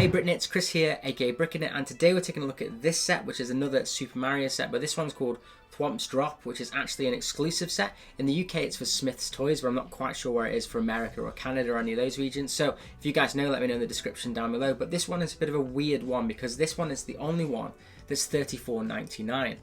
Hey Bricknit, Chris here, aka Bricknit, and today we're taking a look at this set, which is another Super Mario set, but this one's called Thwomp's Drop, which is actually an exclusive set. In the UK it's for Smith's Toys, but I'm not quite sure where it is for America or Canada or any of those regions, so if you guys know, let me know in the description down below. But this one is a bit of a weird one, because this one is the only one that's $34.99.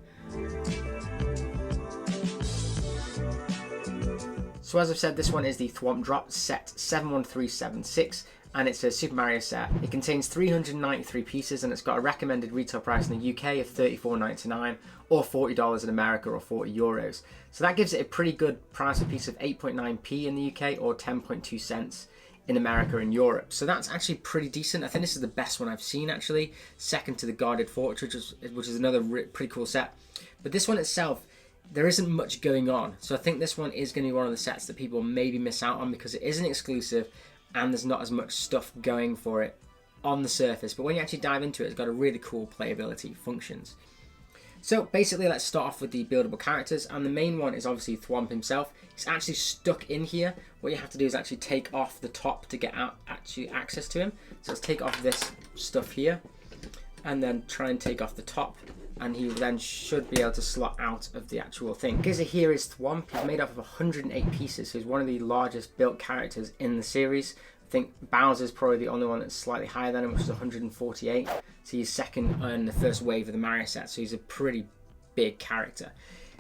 So as I've said, this one is the Thwomp Drop set 71376, and it's a Super Mario set. It contains 393 pieces, and it's got a recommended retail price in the UK of $34.99 or $40 in America or 40 euros. So that gives it a pretty good price per piece of 8.9p in the UK or 10.2 cents in America and Europe. So that's actually pretty decent. I think this is the best one I've seen actually, second to the Guarded Fortress, which is another pretty cool set. But this one itself, there isn't much going on. So I think this one is going to be one of the sets that people maybe miss out on because it isn't exclusive and there's not as much stuff going for it on the surface. But when you actually dive into it, it's got a really cool playability functions. So basically, let's start off with the buildable characters, and the main one is obviously Thwomp himself. He's actually stuck in here. What you have to do is actually take off the top to get actually access to him. So let's take off this stuff here and then try and take off the top, and he then should be able to slot out of the actual thing. Because here is Thwomp. He's made up of 108 pieces, so he's one of the largest built characters in the series. I think Bowser's probably the only one that's slightly higher than him, which is 148. So he's second in the first wave of the Mario set, so he's a pretty big character.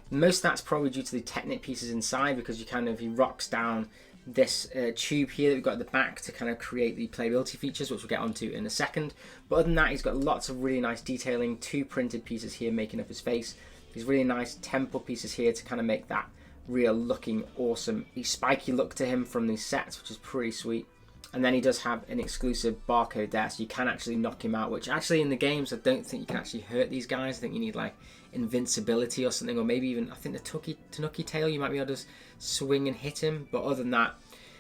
Most of that's probably due to the Technic pieces inside, because he rocks down this tube here that we've got at the back to kind of create the playability features, which we'll get onto in a second. But other than that, he's got lots of really nice detailing, 2 printed pieces here making up his face. These really nice temple pieces here to kind of make that real looking awesome spiky look to him from these sets, which is pretty sweet. And then he does have an exclusive barcode there, so you can actually knock him out, which actually in the games I don't think you can actually hurt these guys. I think you need like invincibility or something, or maybe even, I think the Tanuki tail, you might be able to swing and hit him. But other than that,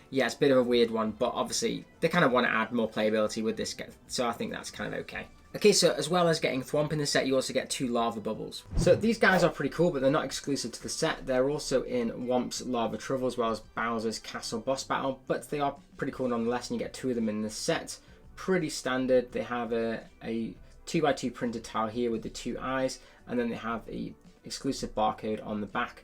yeah, it's a bit of a weird one, but obviously they kind of want to add more playability with this guy, so I think that's kind of okay. Okay, so as well as getting Thwomp in the set, you also get 2 lava bubbles. So these guys are pretty cool, but they're not exclusive to the set. They're also in Whomp's Lava Trouble as well as Bowser's Castle Boss Battle, but they are pretty cool nonetheless, and you get 2 of them in the set. Pretty standard. They have a 2x2 printed tile here with the 2 eyes, and then they have a exclusive barcode on the back,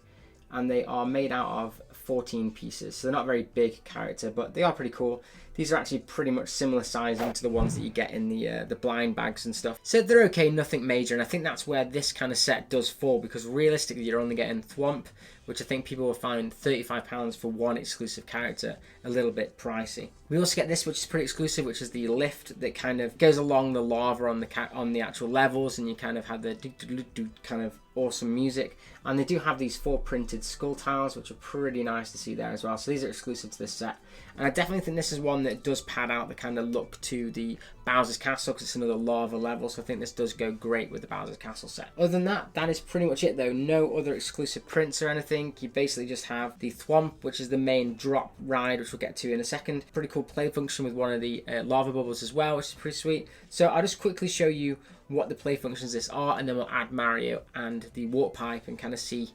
and they are made out of 14 pieces. So they're not a very big character, but they are pretty cool. These are actually pretty much similar sizing to the ones that you get in the blind bags and stuff. So they're okay, nothing major, and I think that's where this kind of set does fall, because realistically you're only getting Thwomp, which I think people will find £35 for one exclusive character a little bit pricey. We also get this, which is pretty exclusive, which is the lift that kind of goes along the lava on the actual levels, and you kind of have the do kind of awesome music. And they do have these 4 printed skull tiles, which are pretty nice to see there as well. So these are exclusive to this set, and I definitely think this is one that does pad out the kind of look to the Bowser's Castle, because it's another lava level, so I think this does go great with the Bowser's Castle set. Other than that, that is pretty much it though. No other exclusive prints or anything. You basically just have the Thwomp, which is the main drop ride, which we'll get to in a second. Pretty cool play function with one of the lava bubbles as well, which is pretty sweet. So I'll just quickly show you what the play functions this are, and then we'll add Mario and the warp pipe and kind of see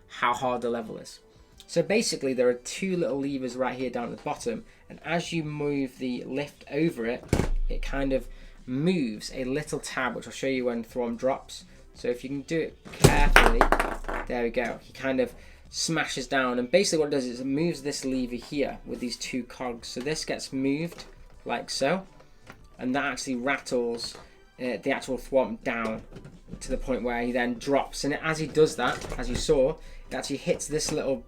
how hard the level is. So basically there are 2 little levers right here down at the bottom, and as you move the lift over it, it kind of moves a little tab, which I'll show you when Thwomp drops. So if you can do it carefully, there we go, he kind of smashes down, and basically what it does is it moves this lever here with these 2 cogs. So this gets moved like so, and that actually rattles the actual Thwomp down to the point where he then drops, and as he does that, as you saw, it actually hits this little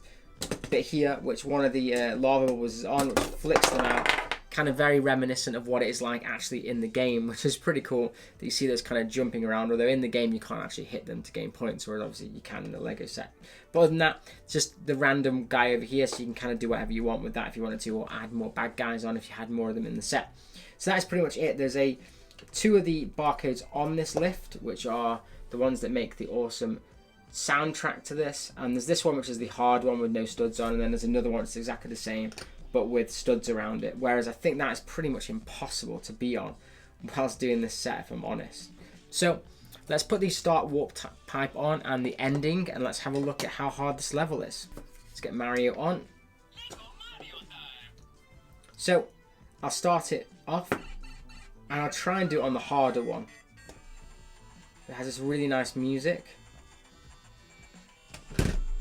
bit here, which one of the lava bubbles is on, which flicks them out. Kind of very reminiscent of what it is like actually in the game, which is pretty cool that you see those kind of jumping around, although in the game you can't actually hit them to gain points, whereas obviously you can in the Lego set. But other than that, it's just the random guy over here, so you can kind of do whatever you want with that if you wanted to, or add more bad guys on if you had more of them in the set. So that's pretty much it. There's 2 of the barcodes on this lift, which are the ones that make the awesome soundtrack to this, and there's this one, which is the hard one with no studs on, and then there's another one that's exactly the same but with studs around it, whereas I think that is pretty much impossible to be on whilst doing this set, if I'm honest. So let's put the start warp pipe on and the ending, and let's have a look at how hard this level is. Let's get Mario on. So I'll start it off And I'll try and do it on the harder one. It has this really nice music.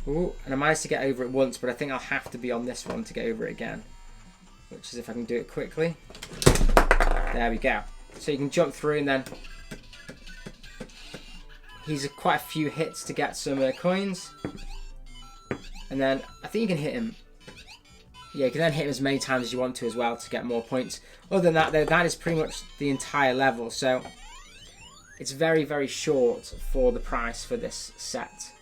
Ooh, and I managed to get over it once, but I think I'll have to be on this one to get over it again. Which is if I can do it quickly. There we go. So you can jump through, and then he's quite a few hits to get some coins. And then I think you can hit him. Yeah, you can then hit him as many times as you want to as well to get more points. Other than that, though, that is pretty much the entire level. So it's very, very short for the price for this set.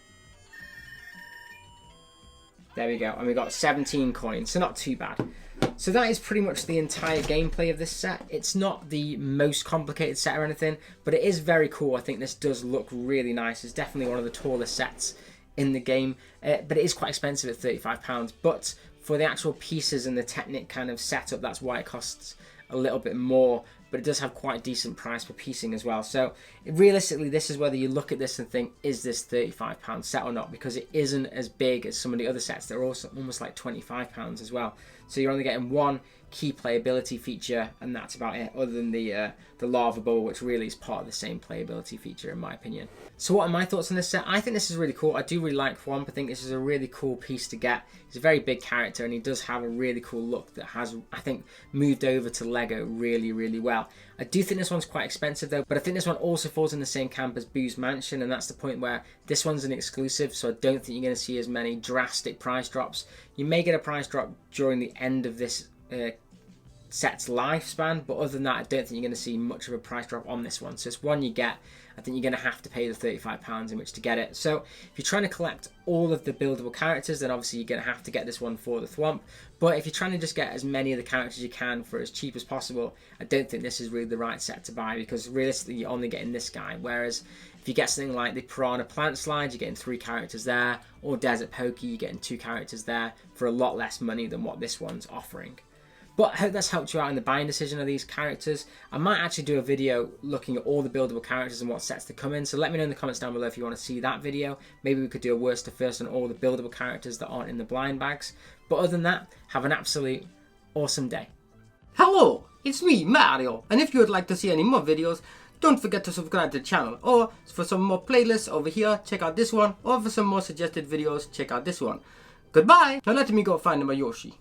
There we go. And we got 17 coins, so not too bad. So that is pretty much the entire gameplay of this set. It's not the most complicated set or anything, but it is very cool. I think this does look really nice. It's definitely one of the tallest sets in the game, but it is quite expensive at £35. But for the actual pieces and the Technic kind of setup, that's why it costs a little bit more, but it does have quite a decent price for piecing as well. So realistically, this is whether you look at this and think, is this £35 set or not? Because it isn't as big as some of the other sets that are also almost like £25 as well. So you're only getting one key playability feature, and that's about it, other than the lava bubble, which really is part of the same playability feature in my opinion. So what are my thoughts on this set? I think this is really cool. I do really like Thwomp. I think this is a really cool piece to get. He's a very big character, and he does have a really cool look that has, I think, moved over to Lego really, really well. I do think this one's quite expensive though, but I think this one also falls in the same camp as Boo's Mansion, and that's the point where this one's an exclusive, so I don't think you're going to see as many drastic price drops. You may get a price drop during the end of this set's lifespan, but other than that, I don't think you're going to see much of a price drop on this one. So it's one you get. I think you're going to have to pay the £35 in which to get it. So if you're trying to collect all of the buildable characters, then obviously you're going to have to get this one for the Thwomp. But if you're trying to just get as many of the characters you can for as cheap as possible, I don't think this is really the right set to buy, because realistically you're only getting this guy. Whereas if you get something like the Piranha Plant Slide, you're getting 3 characters there, or Desert Pokey, you're getting 2 characters there for a lot less money than what this one's offering. But I hope that's helped you out in the buying decision of these characters. I might actually do a video looking at all the buildable characters and what sets to come in. So let me know in the comments down below if you want to see that video. Maybe we could do a worst to first on all the buildable characters that aren't in the blind bags. But other than that, have an absolute awesome day. Hello, it's me, Mario. And if you would like to see any more videos, don't forget to subscribe to the channel. Or for some more playlists over here, check out this one. Or for some more suggested videos, check out this one. Goodbye. Now let me go find my Yoshi.